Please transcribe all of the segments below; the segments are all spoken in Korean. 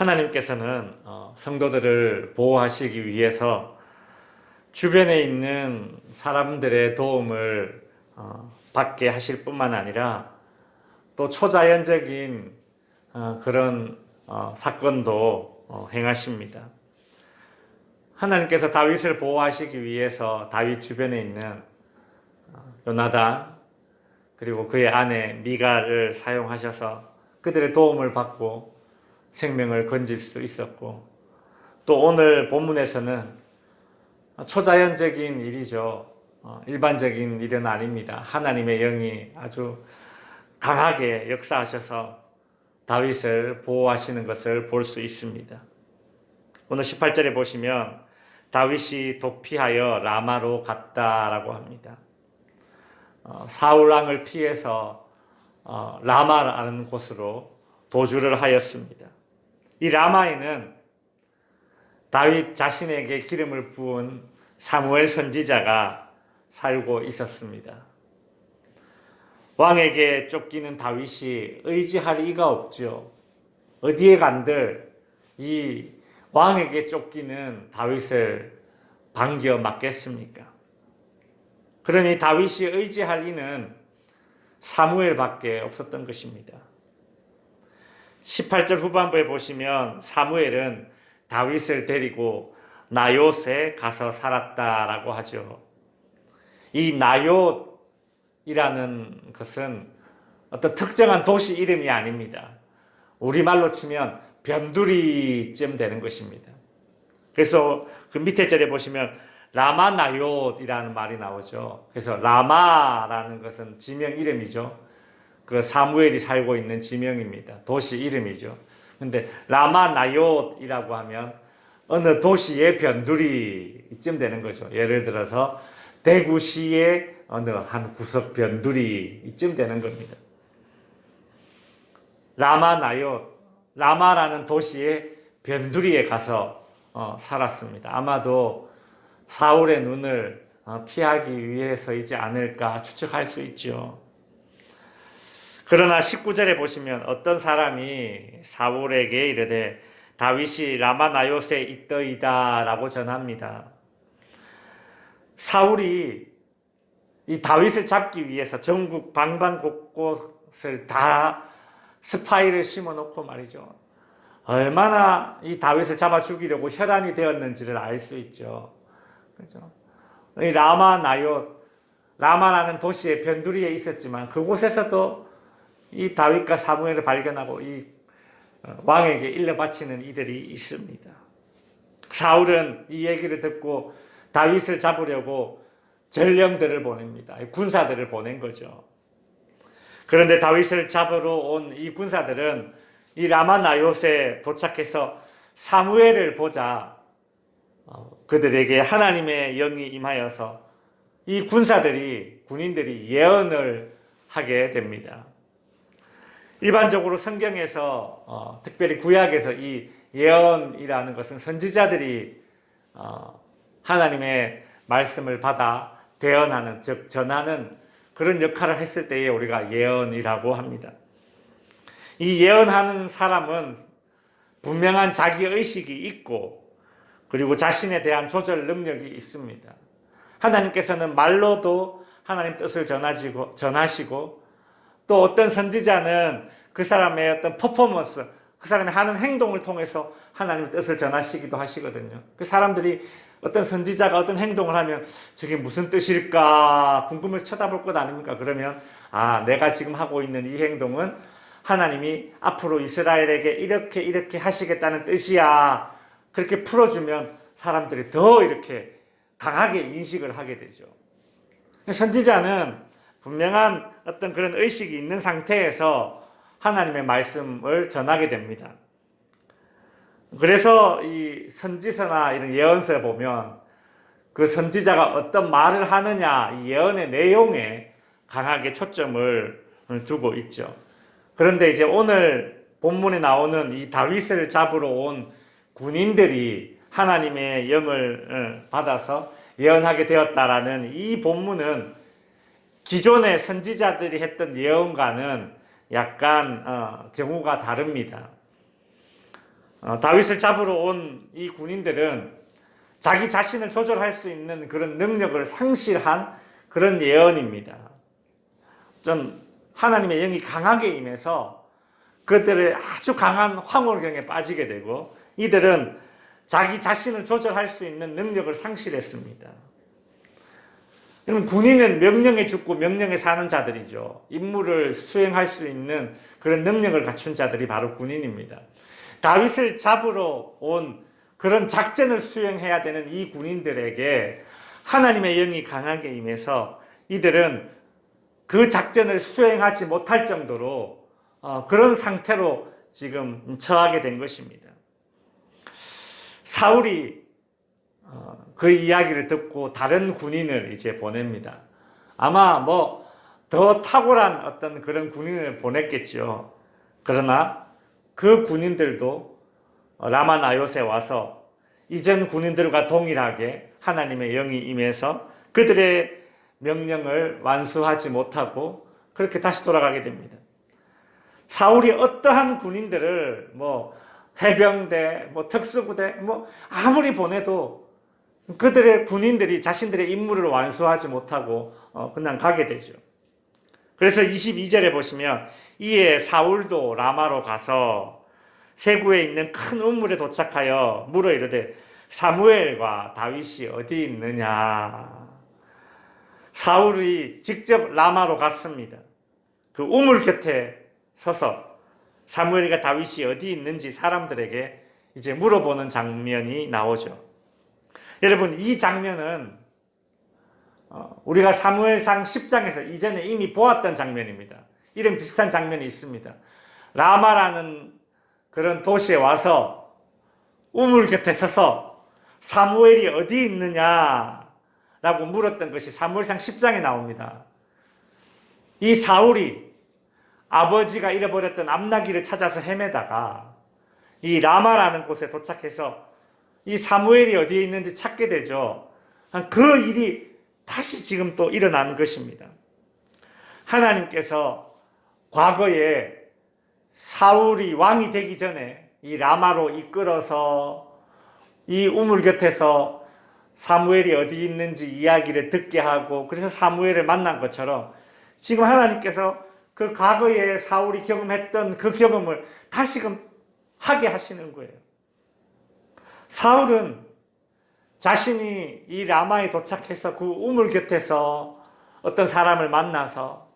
하나님께서는 성도들을 보호하시기 위해서 주변에 있는 사람들의 도움을 받게 하실 뿐만 아니라 또 초자연적인 그런 사건도 행하십니다. 하나님께서 다윗을 보호하시기 위해서 다윗 주변에 있는 요나단 그리고 그의 아내 미갈을 사용하셔서 그들의 도움을 받고 생명을 건질 수 있었고, 또 오늘 본문에서는 초자연적인 일이죠. 일반적인 일은 아닙니다. 하나님의 영이 아주 강하게 역사하셔서 다윗을 보호하시는 것을 볼 수 있습니다. 오늘 18절에 보시면 다윗이 도피하여 라마로 갔다라고 합니다. 사울 왕을 피해서 라마라는 곳으로 도주를 하였습니다. 이 라마에는 다윗 자신에게 기름을 부은 사무엘 선지자가 살고 있었습니다. 왕에게 쫓기는 다윗이 의지할 이가 없죠. 어디에 간들 이 왕에게 쫓기는 다윗을 반겨 맞겠습니까? 그러니 다윗이 의지할 이는 사무엘밖에 없었던 것입니다. 18절 후반부에 보시면 사무엘은 다윗을 데리고 나요스에 가서 살았다라고 하죠. 이 나요스이라는 것은 어떤 특정한 도시 이름이 아닙니다. 우리말로 치면 변두리쯤 되는 것입니다. 그래서 그 밑에 절에 보시면 라마 나요스이라는 말이 나오죠. 그래서 라마라는 것은 지명 이름이죠. 그 사무엘이 살고 있는 지명입니다. 도시 이름이죠. 근데 라마 나요스이라고 하면 어느 도시의 변두리 이쯤 되는 거죠. 예를 들어서 대구시의 어느 한 구석 변두리 이쯤 되는 겁니다. 라마 나요스, 라마라는 도시의 변두리에 가서 살았습니다. 아마도 사울의 눈을 피하기 위해서이지 않을까 추측할 수 있죠. 그러나 19절에 보시면 어떤 사람이 사울에게 이르되 다윗이 라마 나요스에 있더이다 라고 전합니다. 사울이 이 다윗을 잡기 위해서 전국 방방곳곳을 다 스파이를 심어놓고 말이죠. 얼마나 이 다윗을 잡아 죽이려고 혈안이 되었는지를 알 수 있죠. 그죠? 이 라마 나요스, 라마라는 도시의 변두리에 있었지만 그곳에서도 이 다윗과 사무엘을 발견하고 이 왕에게 일러 바치는 이들이 있습니다. 사울은 이 얘기를 듣고 다윗을 잡으려고 전령들을 보냅니다. 군사들을 보낸 거죠. 그런데 다윗을 잡으러 온 이 군사들은 이 라마 나요스에 도착해서 사무엘을 보자 그들에게 하나님의 영이 임하여서 이 군인들이 예언을 하게 됩니다. 일반적으로 성경에서 특별히 구약에서 이 예언이라는 것은 선지자들이 하나님의 말씀을 받아 대언하는, 즉 전하는 그런 역할을 했을 때에 우리가 예언이라고 합니다. 이 예언하는 사람은 분명한 자기의식이 있고 그리고 자신에 대한 조절 능력이 있습니다. 하나님께서는 말로도 하나님 뜻을 전하시고 또 어떤 선지자는 그 사람의 어떤 퍼포먼스, 그 사람이 하는 행동을 통해서 하나님의 뜻을 전하시기도 하시거든요. 그 사람들이 어떤 선지자가 어떤 행동을 하면 저게 무슨 뜻일까 궁금해서 쳐다볼 것 아닙니까? 그러면 내가 지금 하고 있는 이 행동은 하나님이 앞으로 이스라엘에게 이렇게 하시겠다는 뜻이야. 그렇게 풀어주면 사람들이 더 이렇게 강하게 인식을 하게 되죠. 선지자는 분명한 어떤 그런 의식이 있는 상태에서 하나님의 말씀을 전하게 됩니다. 그래서 이 선지서나 이런 예언서에 보면 그 선지자가 어떤 말을 하느냐 이 예언의 내용에 강하게 초점을 두고 있죠. 그런데 이제 오늘 본문에 나오는 이 다윗을 잡으러 온 군인들이 하나님의 영을 받아서 예언하게 되었다라는 이 본문은 기존의 선지자들이 했던 예언과는 약간 경우가 다릅니다. 다윗을 잡으러 온 이 군인들은 자기 자신을 조절할 수 있는 그런 능력을 상실한 그런 예언입니다. 좀 하나님의 영이 강하게 임해서 그들의 아주 강한 황홀경에 빠지게 되고 이들은 자기 자신을 조절할 수 있는 능력을 상실했습니다. 여러분, 군인은 명령에 죽고 명령에 사는 자들이죠. 임무를 수행할 수 있는 그런 능력을 갖춘 자들이 바로 군인입니다. 다윗을 잡으러 온 그런 작전을 수행해야 되는 이 군인들에게 하나님의 영이 강하게 임해서 이들은 그 작전을 수행하지 못할 정도로 그런 상태로 지금 처하게 된 것입니다. 사울이 그 이야기를 듣고 다른 군인을 이제 보냅니다. 아마 뭐 더 탁월한 어떤 그런 군인을 보냈겠죠. 그러나 그 군인들도 라마 나요스에 와서 이전 군인들과 동일하게 하나님의 영이 임해서 그들의 명령을 완수하지 못하고 그렇게 다시 돌아가게 됩니다. 사울이 어떠한 군인들을 뭐 해병대, 뭐 특수부대, 뭐 아무리 보내도 그들의 군인들이 자신들의 임무를 완수하지 못하고 그냥 가게 되죠. 그래서 22절에 보시면 이에 사울도 라마로 가서 세구에 있는 큰 우물에 도착하여 물어 이르되 사무엘과 다윗이 어디 있느냐. 사울이 직접 라마로 갔습니다. 그 우물 곁에 서서 사무엘과 다윗이 어디 있는지 사람들에게 이제 물어보는 장면이 나오죠. 여러분, 이 장면은 우리가 사무엘상 10장에서 이전에 이미 보았던 장면입니다. 이런 비슷한 장면이 있습니다. 라마라는 그런 도시에 와서 우물 곁에 서서 사무엘이 어디 있느냐라고 물었던 것이 사무엘상 10장에 나옵니다. 이 사울이 아버지가 잃어버렸던 암나기를 찾아서 헤매다가 이 라마라는 곳에 도착해서 이 사무엘이 어디에 있는지 찾게 되죠. 그 일이 다시 지금 또 일어나는 것입니다. 하나님께서 과거에 사울이 왕이 되기 전에 이 라마로 이끌어서 이 우물 곁에서 사무엘이 어디 있는지 이야기를 듣게 하고 그래서 사무엘을 만난 것처럼 지금 하나님께서 그 과거에 사울이 경험했던 그 경험을 다시금 하게 하시는 거예요. 사울은 자신이 이 라마에 도착해서 그 우물 곁에서 어떤 사람을 만나서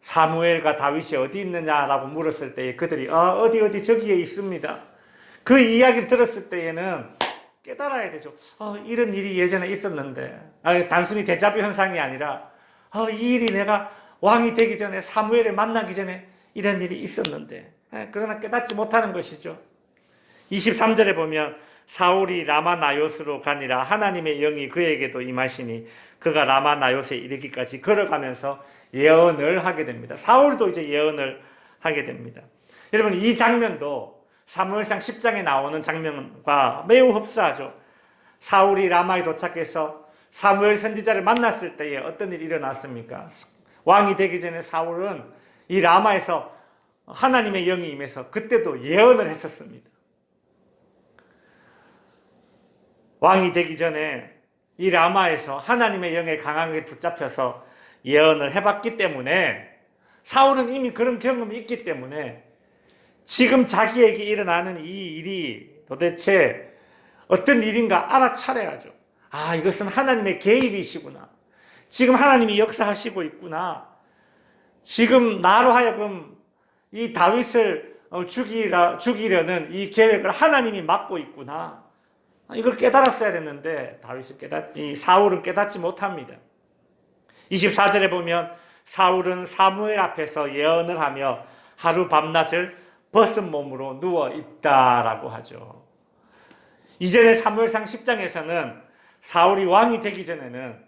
사무엘과 다윗이 어디 있느냐라고 물었을 때에 그들이 어디 저기에 있습니다. 그 이야기를 들었을 때에는 깨달아야 되죠. 이런 일이 예전에 있었는데 단순히 데자뷰 현상이 아니라 이 일이 내가 왕이 되기 전에 사무엘을 만나기 전에 이런 일이 있었는데 그러나 깨닫지 못하는 것이죠. 23절에 보면 사울이 라마 나요스로 가니라 하나님의 영이 그에게도 임하시니 그가 라마 나요스에 이르기까지 걸어가면서 예언을 하게 됩니다. 사울도 이제 예언을 하게 됩니다. 여러분, 이 장면도 사무엘상 10장에 나오는 장면과 매우 흡사하죠. 사울이 라마에 도착해서 사무엘 선지자를 만났을 때에 어떤 일이 일어났습니까? 왕이 되기 전에 사울은 이 라마에서 하나님의 영이 임해서 그때도 예언을 했었습니다. 왕이 되기 전에 이 라마에서 하나님의 영에 강하게 붙잡혀서 예언을 해봤기 때문에 사울은 이미 그런 경험이 있기 때문에 지금 자기에게 일어나는 이 일이 도대체 어떤 일인가 알아차려야죠. 이것은 하나님의 개입이시구나. 지금 하나님이 역사하시고 있구나. 지금 나로 하여금 이 다윗을 죽이려는 이 계획을 하나님이 막고 있구나. 이걸 깨달았어야 됐는데 사울은 깨닫지 못합니다. 24절에 보면 사울은 사무엘 앞에서 예언을 하며 하루 밤낮을 벗은 몸으로 누워 있다라고 하죠. 이전에 사무엘상 10장에서는 사울이 왕이 되기 전에는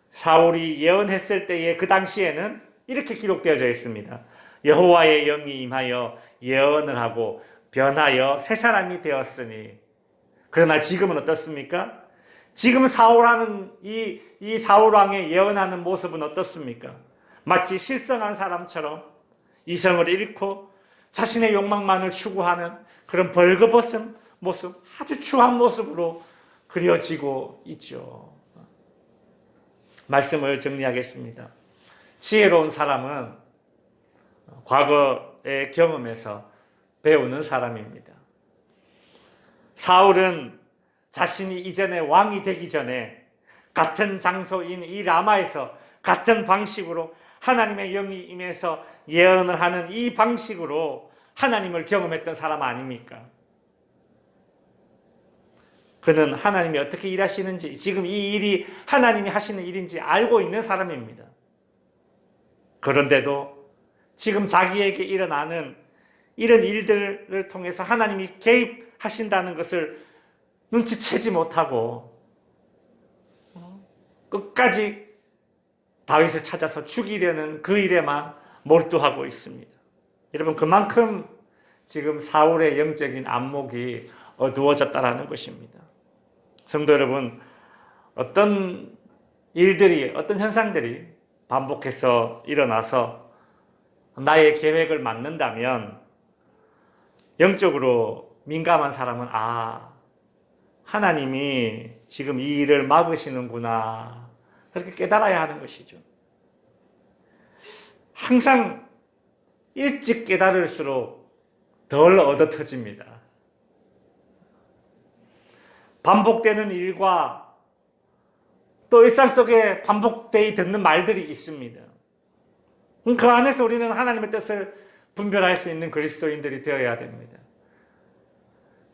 사울이 예언했을 때에 그 당시에는 이렇게 기록되어져 있습니다. 여호와의 영이 임하여 예언을 하고 변하여 새 사람이 되었으니. 그러나 지금은 어떻습니까? 지금 사울하는 이 사울왕의 예언하는 모습은 어떻습니까? 마치 실성한 사람처럼 이성을 잃고 자신의 욕망만을 추구하는 그런 벌거벗은 모습, 아주 추한 모습으로 그려지고 있죠. 말씀을 정리하겠습니다. 지혜로운 사람은 과거의 경험에서 배우는 사람입니다. 사울은 자신이 이전에 왕이 되기 전에 같은 장소인 이 라마에서 같은 방식으로 하나님의 영이 임해서 예언을 하는 이 방식으로 하나님을 경험했던 사람 아닙니까? 그는 하나님이 어떻게 일하시는지, 지금 이 일이 하나님이 하시는 일인지 알고 있는 사람입니다. 그런데도 지금 자기에게 일어나는 이런 일들을 통해서 하나님이 개입하신다는 것을 눈치채지 못하고 끝까지 다윗을 찾아서 죽이려는 그 일에만 몰두하고 있습니다. 여러분, 그만큼 지금 사울의 영적인 안목이 어두워졌다라는 것입니다. 성도 여러분, 어떤 일들이, 어떤 현상들이 반복해서 일어나서 나의 계획을 맞는다면 영적으로 민감한 사람은 하나님이 지금 이 일을 막으시는구나, 그렇게 깨달아야 하는 것이죠. 항상 일찍 깨달을수록 덜 얻어터집니다. 반복되는 일과 또 일상 속에 반복되이 듣는 말들이 있습니다. 그 안에서 우리는 하나님의 뜻을 분별할 수 있는 그리스도인들이 되어야 됩니다.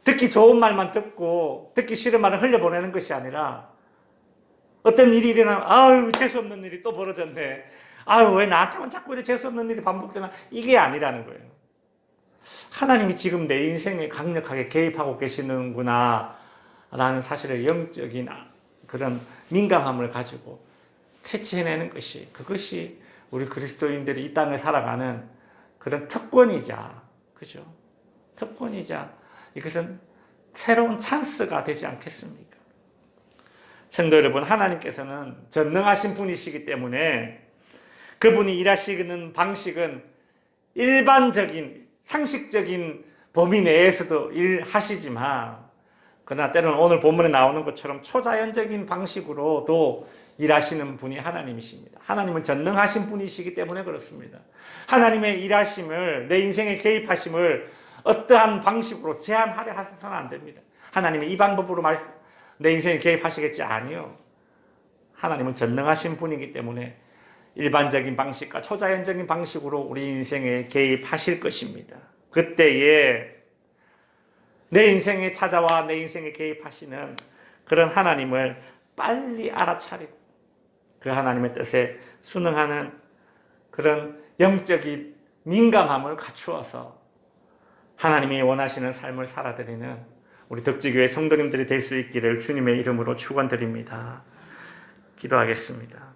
듣기 좋은 말만 듣고 듣기 싫은 말을 흘려보내는 것이 아니라 어떤 일이 일어나면 재수없는 일이 또 벌어졌네. 왜 나한테만 자꾸 이렇게 재수없는 일이 반복되나. 이게 아니라는 거예요. 하나님이 지금 내 인생에 강력하게 개입하고 계시는구나 라는 사실을 영적인 그런 민감함을 가지고 캐치해내는 것이, 그것이 우리 그리스도인들이 이 땅을 살아가는 그런 특권이자, 그죠? 특권이자 이것은 새로운 찬스가 되지 않겠습니까? 성도 여러분, 하나님께서는 전능하신 분이시기 때문에 그분이 일하시는 방식은 일반적인 상식적인 범위 내에서도 일하시지만, 그러나 때로는 오늘 본문에 나오는 것처럼 초자연적인 방식으로도 일하시는 분이 하나님이십니다. 하나님은 전능하신 분이시기 때문에 그렇습니다. 하나님의 일하심을, 내 인생에 개입하심을 어떠한 방식으로 제한하려 하셔서는 안 됩니다. 하나님이 이 방법으로 내 인생에 개입하시겠지? 아니요. 하나님은 전능하신 분이기 때문에 일반적인 방식과 초자연적인 방식으로 우리 인생에 개입하실 것입니다. 그때에 내 인생에 찾아와 내 인생에 개입하시는 그런 하나님을 빨리 알아차리고 그 하나님의 뜻에 순응하는 그런 영적인 민감함을 갖추어서 하나님이 원하시는 삶을 살아드리는 우리 덕지교회 성도님들이 될 수 있기를 주님의 이름으로 축원드립니다. 기도하겠습니다.